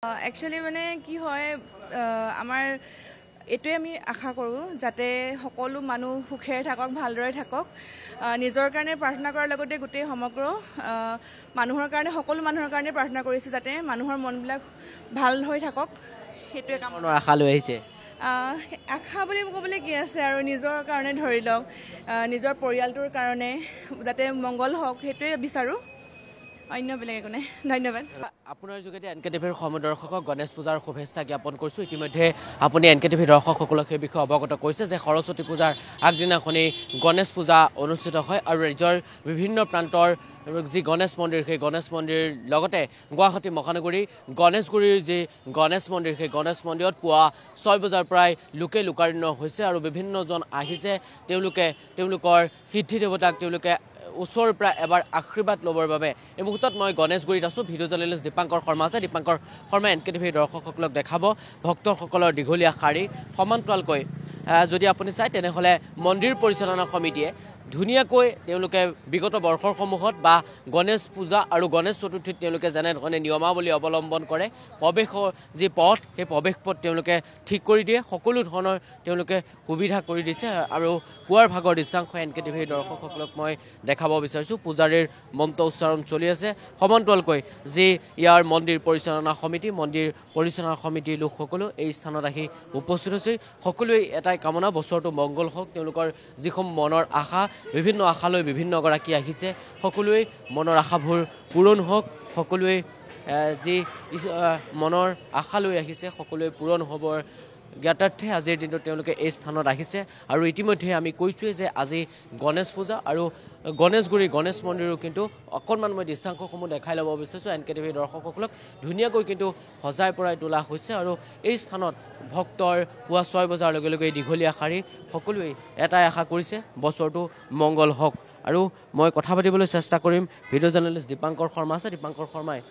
Actually মানে কি হয় আমাৰ এইটোৱে আমি আশা কৰোঁ যাতে সকলো মানুহ সুখেৰে থাকক ভালদৰে থাকক নিজৰ কাৰণে প্ৰাৰ্থনা কৰাৰ লগতে গোটেই সমগ্ৰ মানুহৰ কাৰণে সকলো মানুহৰ কাৰণে প্ৰাৰ্থনা কৰিছোঁ যাতে মানুহৰ মনবিলাক ভাল হৈ থাকক সেইটোৱে কাম আশা লৈ আহিছে আশা বুলি ক'বলৈ কি আছে আৰু নিজৰ কাৰণে ধৰি লওক নিজৰ পৰিয়ালটোৰ কাৰণে যাতে মংগল হওক সেইটোৱে বিচাৰোঁ অন্য বেলেগ একো নাই ধন্যবাদ আপোনাৰ যোগেদি এনকেটিভিৰ সমদৰ্শকক গণেশ পূজাৰ শুভেচ্ছা জ্ঞাপন কৰিছোঁ ইতিমধ্যে আপুনি এনকেটিভি দৰ্শকসকলক সেই বিষয়ে অৱগত কৰিছে যে সৰস্বতী পূজাৰ আগদিনাখনি গণেশ পূজা অনুষ্ঠিত হয় আৰু ৰাজ্যৰ বিভিন্ন প্ৰান্তৰ যি গণেশ মন্দিৰ সেই গণেশ মন্দিৰ লগতে গুৱাহাটী মহানগৰী গণেশগুৰিৰ যি গণেশ মন্দিৰ সেই গণেশ মন্দিৰত পুৱা 6 বজাৰ পৰাই লোকে লোকাৰণ্য হৈছে আৰু বিভিন্নজন আহিছে তেওঁলোকৰ সিদ্ধি দেৱতাক তেওঁলোকে ওচৰৰ পৰা এবাৰ আশীৰ্বাদ ল'বৰ বাবে এই মুহূৰ্তত মই গণেশগুৰিত আছোঁ ভিডিঅ' জাৰ্নেলিষ্ট দীপাংকৰ শৰ্মা আছে দীপাংকৰ শৰ্মাই এনকেটিভিৰ দৰ্শকসকলক দেখাব ভক্তসকলৰ দীঘলীয়া শাৰী সমান্তৰালকৈ যদি আপুনি চায় তেনেহ'লে মন্দিৰ পৰিচালনা সমিতিয়ে ধুনীয়াকৈ তেওঁলোকে বিগত বৰ্ষসমূহত বা গণেশ পূজা আৰু গণেশ চতুৰ্থীত তেওঁলোকে যেনেধৰণে নিয়মাৱলী অৱলম্বন কৰে প্ৰৱেশৰ যি পথ সেই প্ৰৱেশ পথ তেওঁলোকে ঠিক কৰি দিয়ে সকলো ধৰণৰ তেওঁলোকে সুবিধা কৰি দিছে আৰু পুৱাৰ ভাগৰ দৃশ্যাংশ এনকেটিভিৰ দৰ্শকসকলক মই দেখাব বিচাৰিছোঁ পূজাৰীৰ মন্ত্ৰ উচ্চাৰণ চলি আছে সমান্তৰালকৈ যি ইয়াৰ মন্দিৰ পৰিচালনা সমিতিৰ লোকসকলো এই স্থানত আহি উপস্থিত হৈছে সকলোৱে এটাই কামনা বছৰটো মংগল হওক তেওঁলোকৰ যিসমূহ মনৰ আশা বিভিন্ন আশালৈ বিভিন্নগৰাকী আহিছে সকলোৱে মনৰ আশাবোৰ পূৰণ হওক সকলোৱে যি মনৰ আশালৈ আহিছে সকলোৱে পূৰণ হ'বৰ জ্ঞাতাৰ্থে আজিৰ দিনটোত তেওঁলোকে এই স্থানত আহিছে আৰু ইতিমধ্যে আমি কৈছোঁৱে যে আজি গণেশ পূজা আৰু গণেশগুৰি গণেশ মন্দিৰো কিন্তু অকণমান মই দৃশ্যাংশসমূহ দেখাই ল'ব বিচাৰিছোঁ এনকেটিভিৰ দৰ্শকসকলক ধুনীয়াকৈ কিন্তু সজাই পৰাই তোলা হৈছে আৰু এই স্থানত ভক্তৰ পুৱা 6 বজাৰ লগে লগে দীঘলীয়া শাৰী সকলোৱে এটাই আশা কৰিছে বছৰটো মংগল হওক আৰু মই কথা পাতিবলৈ চেষ্টা কৰিম ভিডিঅ' জাৰ্নেলিষ্ট দীপাংকৰ শৰ্মা আছে দীপাংকৰ শৰ্মাই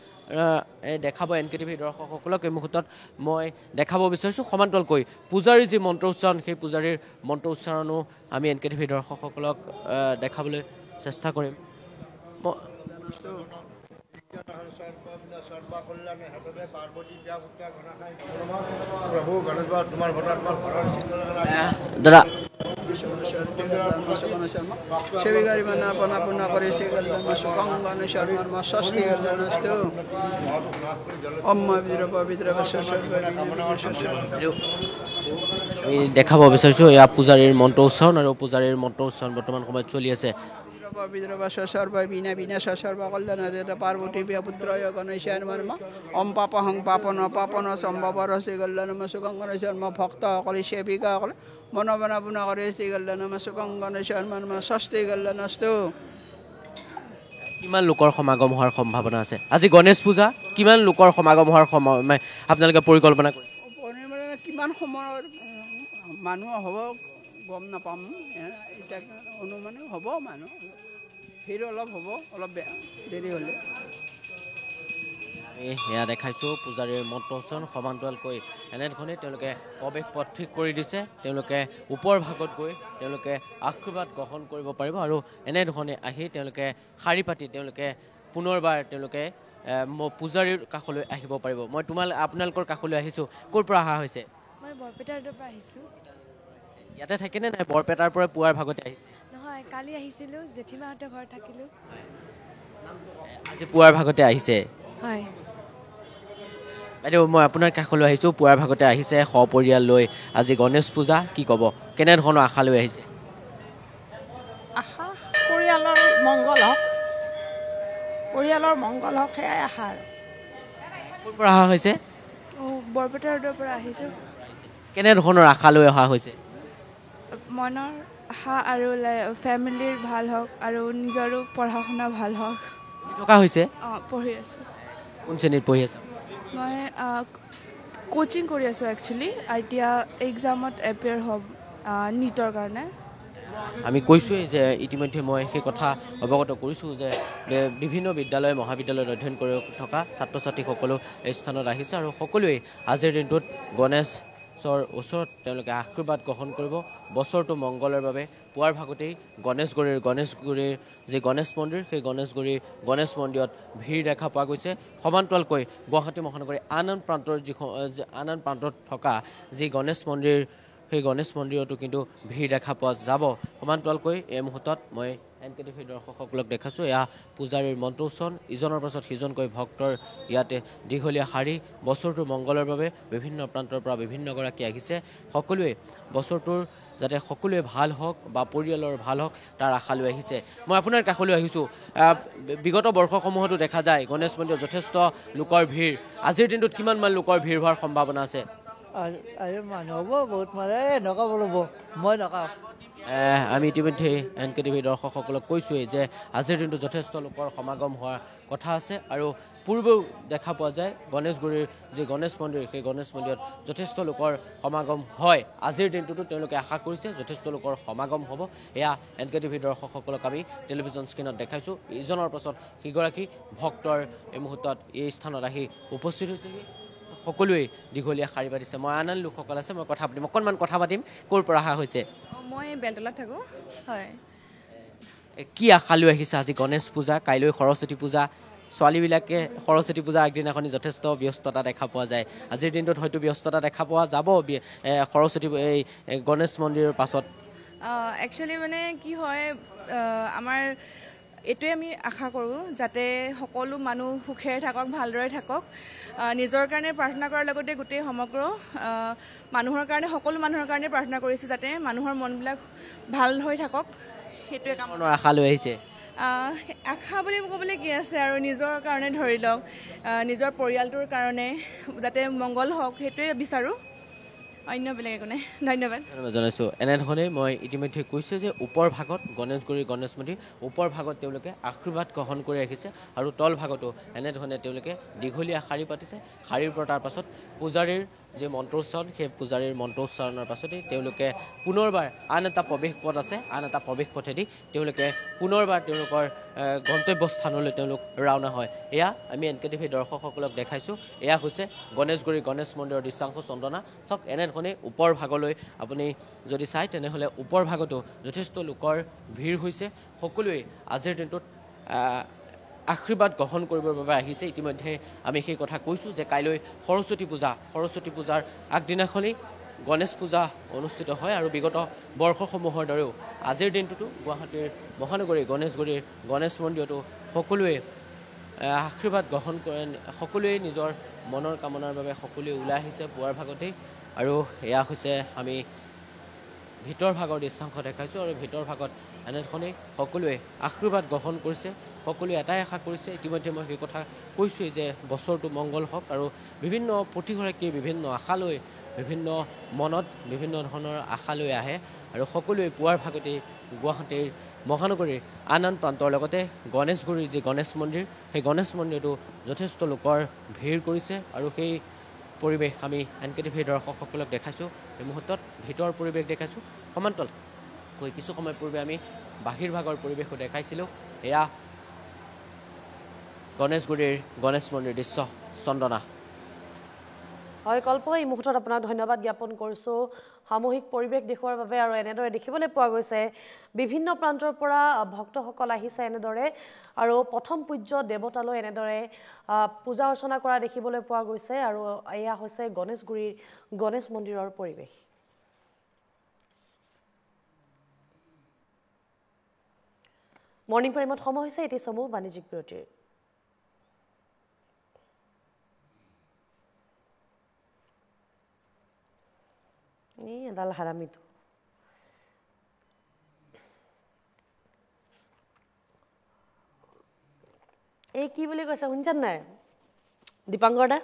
দেখাব এনকেটিভিৰ দৰ্শকসকলক এই মুহূৰ্তত মই দেখাব বিচাৰিছোঁ সমান্তৰালকৈ পূজাৰীৰ যি মন্ত্ৰ উচ্চাৰণ সেই পূজাৰীৰ মন্ত্ৰ উচ্চাৰণো আমি এনকেটিভিৰ দৰ্শকসকলক দেখাবলৈ চেষ্টা কৰিম দাদা সেবিকাৰী মানা পনা পূৰ্ণ কৰে সে গল্লান সুগঙ্গন শৰ্মাৰ মা স্বস্তি গল্লানস্তু অম্মা বিদ্ৰ পবিত্ৰ আমি দেখাব বিচাৰিছোঁ এয়া পূজাৰীৰ মন্ত্ৰ উচ্চাৰণ আৰু পূজাৰীৰ মন্ত্ৰ উচ্চাৰণ বৰ্তমান সময়ত চলি আছে পবিত্র সর্ব বিনা বিনাশ সর্ব কল্যাণ পার্বতী পুত্রয় গণেশান মর্ম অম পাপহং পাপন পাপন সম্ভবর শ্রী কল্যাণ সুগঙ্গন শর্ম ভক্ত সকলে সেবিকা সকলে মনোবনা পুনা করে শ্রী কল্যাণ সুগঙ্গন শর্ম স্বস্তি কল্যাণস্তু কিমান লোকৰ সমাগম হোৱাৰ সম্ভাৱনা আছে আজি গণেশ পূজা কিমান লোকৰ সমাগম হোৱাৰ আপোনালোকে পৰিকল্পনা কৰিছে কিমান সময়ৰ মানুহ হ'ব গম নাপাম এতিয়া অনুমানে হ'ব মানুহ ভিৰ অলপ হ'ব অলপ বেয়া দেৰি হ'লে আমি সেয়া দেখাইছোঁ পূজাৰীৰ মন্ত্ৰ উচ্চাৰণ সমান্তৰালকৈ এনেধৰণে তেওঁলোকে প্ৰৱেশ পথ ঠিক কৰি দিছে তেওঁলোকে ওপৰ ভাগত গৈ তেওঁলোকে আশীৰ্বাদ গ্ৰহণ কৰিব পাৰিব আৰু এনেধৰণে আহি তেওঁলোকে শাৰী পাতি তেওঁলোকে পুনৰবাৰ তেওঁলোকে পূজাৰীৰ কাষলৈ আহিব পাৰিব মই আপোনালোকৰ কাষলৈ আহিছোঁ ক'ৰ পৰা অহা হৈছে মই বৰপেটাৰ পৰা আহিছোঁ ইয়াতে থাকেনে নাই বৰপেটাৰ পৰা পুৱাৰ ভাগতে আহিছে নহয় কালি আহিছিলোঁ জেঠীমাহঁতৰ ঘৰত থাকিলোঁ আজি পুৱাৰ ভাগতে আহিছে হয় বাইদেউ মই আপোনাৰ কাষলৈ আহিছোঁ পুৱাৰ ভাগতে আহিছে সপৰিয়াল লৈ আজি গণেশ পূজা কি ক'ব কেনেধৰণৰ আশা লৈ আহিছে আশা পৰিয়ালৰ মংগল হওক সেয়াই আশা ক'ৰ পৰা অহা হৈছে বৰপেটাৰ পৰা আহিছোঁ কেনেধৰণৰ আশা লৈ অহা হৈছে মনৰ আশা আৰু ফেমিলিৰ ভাল হওক আৰু নিজৰো পঢ়া শুনা ভাল হওক থকা হৈছে পঢ়ি আছোঁ কোন শ্ৰেণীত পঢ়ি আছে মই কোচিং কৰি আছোঁ একচুৱেলি এতিয়া এক্সামত এপিয়াৰ হ'ম নীটৰ কাৰণে আমি কৈছোঁৱেই যে ইতিমধ্যে মই সেই কথা অৱগত কৰিছোঁ যে বিভিন্ন বিদ্যালয় মহাবিদ্যালয়ত অধ্যয়ন কৰি থকা ছাত্ৰ ছাত্ৰীসকলো এই স্থানত আহিছে আৰু সকলোৱেই আজিৰ দিনটোত গণেশ গণেশৰ ওচৰত তেওঁলোকে আশীৰ্বাদ গ্ৰহণ কৰিব বছৰটো মংগলৰ বাবে। পুৱাৰ ভাগতেই গণেশগুৰিৰ যি গণেশ মন্দিৰ সেই গণেশ মন্দিৰত ভিৰ দেখা পোৱা গৈছে। সমান্তৰালকৈ গুৱাহাটী মহানগৰীৰ আন প্ৰান্তত থকা যি গণেশ মন্দিৰ সেই গণেশ মন্দিৰতো কিন্তু ভিৰ দেখা পোৱা যাব। সমান্তৰালকৈ এই মুহূৰ্তত মই NKTV দৰ্শকসকলক দেখাইছোঁ এয়া পূজাৰীৰ মন্ত্ৰোচ্চাৰণ ইজনৰ পাছত সিজনকৈ ভক্তৰ ইয়াতে দীঘলীয়া শাৰী। বছৰটোৰ মংগলৰ বাবে বিভিন্ন প্ৰান্তৰ পৰা বিভিন্নগৰাকী আহিছে। সকলোৱে বছৰটোৰ যাতে সকলোৱে ভাল হওক বা পৰিয়ালৰ ভাল হওক তাৰ আশা লৈ আহিছে। মই আপোনাৰ কাষলৈ আহিছোঁ। বিগত বৰ্ষসমূহতো দেখা যায় গণেশ মন্দিৰত যথেষ্ট লোকৰ ভিৰ। আজিৰ দিনটোত কিমানমান লোকৰ ভিৰ হোৱাৰ সম্ভাৱনা আছে? মানুহ হ'ব বহুত মানে নক'ব ৰ'ব মই নকওঁ। আমি ইতিমধ্যে NKTV দৰ্শকসকলক কৈছোঁৱেই যে আজিৰ দিনটো যথেষ্ট লোকৰ সমাগম হোৱাৰ কথা আছে। আৰু পূৰ্বেও দেখা পোৱা যায় গণেশগুৰিৰ যি গণেশ মন্দিৰ সেই গণেশ মন্দিৰত যথেষ্ট লোকৰ সমাগম হয়। আজিৰ দিনটোতো তেওঁলোকে আশা কৰিছে যথেষ্ট লোকৰ সমাগম হ'ব। এয়া NKTV দৰ্শকসকলক আমি টেলিভিছন স্ক্ৰীণত দেখাইছোঁ। ইজনৰ পাছত সিগৰাকী ভক্তৰ এই মুহূৰ্তত এই স্থানত আহি উপস্থিত হৈছেহি। সকলোৱে দীঘলীয়া শাৰী পাতিছে। মই আন লোকসকল আছে, মই কথা পাতিম, অকণমান কথা পাতিম। ক'ৰ পৰা অহা হৈছে? মই বেলতলাত থাকোঁ। হয়, কি আশা লৈ আহিছে? আজি গণেশ পূজা, কাইলৈ সৰস্বতী পূজা। ছোৱালীবিলাকে সৰস্বতী পূজা আগদিনাখনি যথেষ্ট ব্যস্ততা দেখা পোৱা যায়। আজিৰ দিনটোত হয়তো ব্যস্ততা দেখা পোৱা যাব সৰস্বতী এই গণেশ মন্দিৰৰ পাছত। একচুৱেলি মানে কি হয়, আমাৰ এইটোৱে আমি আশা কৰোঁ যাতে সকলো মানুহ সুখেৰে থাকক, ভালদৰে থাকক। নিজৰ কাৰণে প্ৰাৰ্থনা কৰাৰ লগতে গোটেই সমগ্ৰ মানুহৰ কাৰণে, সকলো মানুহৰ কাৰণে প্ৰাৰ্থনা কৰিছোঁ যাতে মানুহৰ মনবিলাক ভাল হৈ থাকক। সেইটোৱে কামৰ আশা লৈ আহিছে। আশা বুলি ক'বলৈ কি আছে আৰু, নিজৰ কাৰণে ধৰি লওক, নিজৰ পৰিয়ালটোৰ কাৰণে যাতে মংগল হওক সেইটোৱে বিচাৰোঁ, অন্য বেলেগ একো নাই। ধন্যবাদ জনাইছোঁ। এনেধৰণে মই ইতিমধ্যে কৈছোঁ যে ওপৰ ভাগত গণেশগুৰিৰ গণেশ মন্দিৰ, ওপৰ ভাগত তেওঁলোকে আশীৰ্বাদ গ্ৰহণ কৰি ৰাখিছে আৰু তল ভাগতো এনেধৰণে তেওঁলোকে দীঘলীয়া শাৰী পাতিছে। শাৰীৰ পৰা তাৰ পাছত পূজাৰীৰ যি মন্ত্ৰোচ্চাৰণ সেই পূজাৰীৰ মন্ত্ৰোচ্চাৰণৰ পাছতেই তেওঁলোকে পুনৰবাৰ আন এটা প্ৰৱেশ পথ আছে, আন এটা প্ৰৱেশ পথেদি তেওঁলোকে পুনৰবাৰ তেওঁলোকৰ গন্তব্যস্থানলৈ তেওঁলোক ৰাওনা হয়। এয়া আমি NKTV দৰ্শকসকলক দেখাইছোঁ। এয়া হৈছে গণেশগুৰিৰ গণেশ মন্দিৰৰ দৃশ্যাংশ চন্দনা। চাওক, এনেধৰণে ওপৰ ভাগলৈ আপুনি যদি চায় তেনেহ'লে ওপৰ ভাগতো যথেষ্ট লোকৰ ভিৰ হৈছে। সকলোৱে আজিৰ দিনটোত আশীৰ্বাদ গ্ৰহণ কৰিবৰ বাবে আহিছে। ইতিমধ্যে আমি সেই কথা কৈছোঁ যে কাইলৈ সৰস্বতী পূজাৰ আগদিনাখনেই গণেশ পূজা অনুষ্ঠিত হয়। আৰু বিগত বৰ্ষসমূহৰ দৰেও আজিৰ দিনটোতো গুৱাহাটীৰ মহানগৰীৰ গণেশগুৰিৰ গণেশ মন্দিৰতো সকলোৱে আশীৰ্বাদ গ্ৰহণ কৰে। সকলোৱে নিজৰ মনৰ কামনাৰ বাবে সকলোৱে ওলাই আহিছে পুৱাৰ ভাগতেই। আৰু এয়া হৈছে আমি ভিতৰ ভাগৰ দৃশ্যাংশ দেখাইছোঁ। আৰু ভিতৰ ভাগত এনেধৰণেই সকলোৱে আশীৰ্বাদ গ্ৰহণ কৰিছে। সকলোৱে এটাই আশা কৰিছে, ইতিমধ্যে মই সেই কথা কৈছোঁৱেই যে বছৰটো মংগল হওক। আৰু বিভিন্ন প্ৰতিগৰাকীয়ে বিভিন্ন আশা লৈ, বিভিন্ন মনত বিভিন্ন ধৰণৰ আশা লৈ আহে। আৰু সকলোৱে পুৱাৰ ভাগতেই গুৱাহাটীৰ মহানগৰীৰ আন প্ৰান্তৰ লগতে গণেশগুৰিৰ যি গণেশ মন্দিৰ সেই গণেশ মন্দিৰতো যথেষ্ট লোকৰ ভিৰ কৰিছে। আৰু সেই পৰিৱেশ আমি NKTV দৰ্শকসকলক দেখাইছোঁ। এই মুহূৰ্তত ভিতৰ পৰিৱেশ দেখাইছোঁ। সমান্তৰালকৈ কিছু সময় পূৰ্বে আমি বাহিৰ ভাগৰ পৰিৱেশো দেখাইছিলোঁ। এয়া গণেশগুৰিৰ গণেশ মন্দিৰ দৃশ্য চন্দনা। হয় কল্প, এই মুহূৰ্তত আপোনাক ধন্যবাদ জ্ঞাপন কৰিছোঁ সামূহিক পৰিৱেশ দেখুৱাৰ বাবে। আৰু এনেদৰে দেখিবলৈ পোৱা গৈছে বিভিন্ন প্ৰান্তৰ পৰা ভক্তসকল আহিছে এনেদৰে। আৰু প্ৰথম পূজ্য দেৱতালৈ এনেদৰে পূজা অৰ্চনা কৰা দেখিবলৈ পোৱা গৈছে। আৰু এয়া হৈছে গণেশগুৰিৰ গণেশ মন্দিৰৰ পৰিৱেশ। মৰ্ণিং প্ৰাইমত সময় হৈছে এটি চমু বাণিজ্যিক বিৰতিৰ। এডাল হাৰামিটো এই কি বুলি কৈছে শুনিছেনে নাই দীপাংকৰ দা?